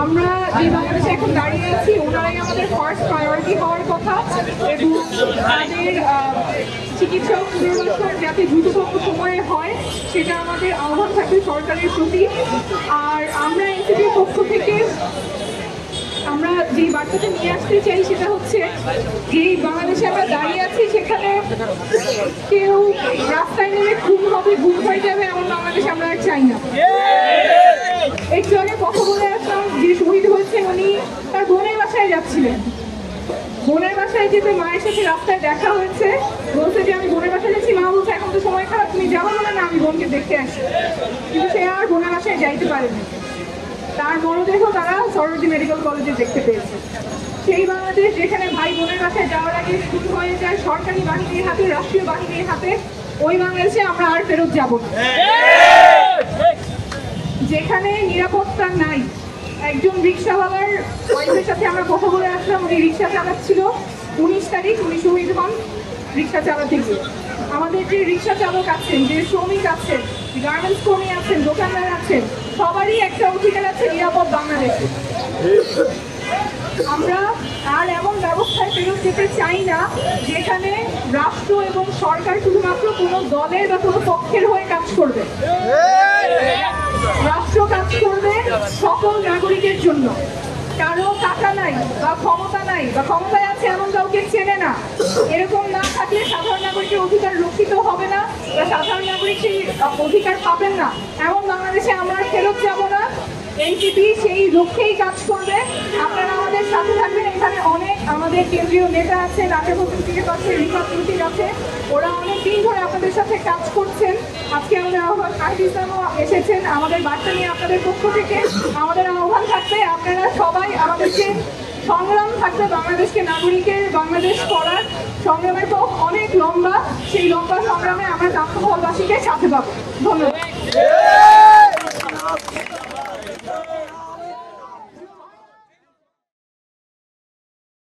আমরা যে বাংলাদেশে এখন দাঁড়িয়ে আছি ওনারাই আমাদের ফার্স্ট প্রায়োরিটি হওয়ার কথা এবং তাদের চিকিৎসক পুনর্বাসন যাতে দ্রুততম সময়ে হয় সেটা আমাদের আহ্বান থাকবে সরকারের প্রতি। আর আমরা এনসিপির পক্ষ থেকে আমরা যে বার্তাটা নিয়ে আসতে চাই সেটা হচ্ছে যে বাংলাদেশে আমরা দাঁড়িয়ে আছি সেখানে কেউ রাস্তায় নেমে খুন হবে গুম হয়ে যাবে এমন বাংলাদেশ আমরা আর চাই না। একটু আগে কথা বলে আসলাম যে শহীদ হয়েছেন উনি তার বোনের বাসায় যাচ্ছিলেন, বোনের বাসায় যেতে মায়ের সাথে রাস্তায় দেখা হয়েছে, বলছে যে আমি বোনের বাসায় যাচ্ছি, মা বলছে এখন তো সময় খারাপ তুমি যাবো না, আমি বোনকে দেখতে আসি, কিন্তু সে আর বোনের বাসায় যাইতে পারেনি। তার মরদেহ তারা সরোজিনী মেডিকেল কলেজে দেখতে পেয়েছে। সেই বাংলাদেশ যেখানে ভাই বোনের বাসায় যাওয়ার আগে শুরু হয়ে যায় সরকারি বাহিনীর হাতে, রাষ্ট্রীয় বাহিনীর হাতে, ওই বাংলাদেশে আমরা আর ফেরত যাব না। যেখানে নিরাপত্তা নাই। একজন রিক্সাওয়ালার ওয়াইফের সাথে আমরা কথা বলে আসলাম, উনি রিক্সা চালাচ্ছিল, 19 তারিখ উনি শহীদ হন রিক্সা চালাতে গিয়ে। আমাদের যে রিক্সা চালক আছেন, যে শ্রমিক আছেন, গার্মেন্টস কর্মী আছেন, দোকানদার আছেন, সবারই একটা অধিকার আছে নিরাপদ বাংলাদেশে। আমরা আর এমন ব্যবস্থায় ফেরত যেতে চাই না যেখানে রাষ্ট্র এবং সরকার শুধুমাত্র কোনো দলের বা কোনো পক্ষের হয়ে কাজ করবে। রাষ্ট্র কাজ করবে সকল নাগরিকের জন্য। কারো টাকা নাই বা ক্ষমতা নাই বা ক্ষমতায় আছে এমন কাউকে চেনে না, এরকম না থাকলে সাধারণ নাগরিকের অধিকার রক্ষিত হবে না বা সাধারণ নাগরিক সেই অধিকার পাবেন না, এমন বাংলাদেশে আমরা ফেরত যাব না। এনসিপি সেই লক্ষ্যেই কাজ করবে। আপনারা আমাদের সাথে থাকবেন। এখানে অনেক আমাদের কেন্দ্রীয় নেতা আছে, রাজা প্রতিনিধি আছে, রিফাত প্রতীক আছে, ওরা অনেক দিন ধরে আপনাদের সাথে কাজ করছেন। আজকে আমাদের আহ্বান ইসলামও এসেছেন আমাদের বার্তা নিয়ে আপনাদের পক্ষ থেকে। আমাদের আহ্বান থাকবে আপনারা সবাই আমাদেরকে সংগ্রাম থাকবে বাংলাদেশকে নাগরিকের বাংলাদেশ করার সংগ্রামের পথ অনেক লম্বা। সেই লম্বা সংগ্রামে আমরা জাতীয়তাবাসীকে সাথে পাবো। ধন্যবাদ।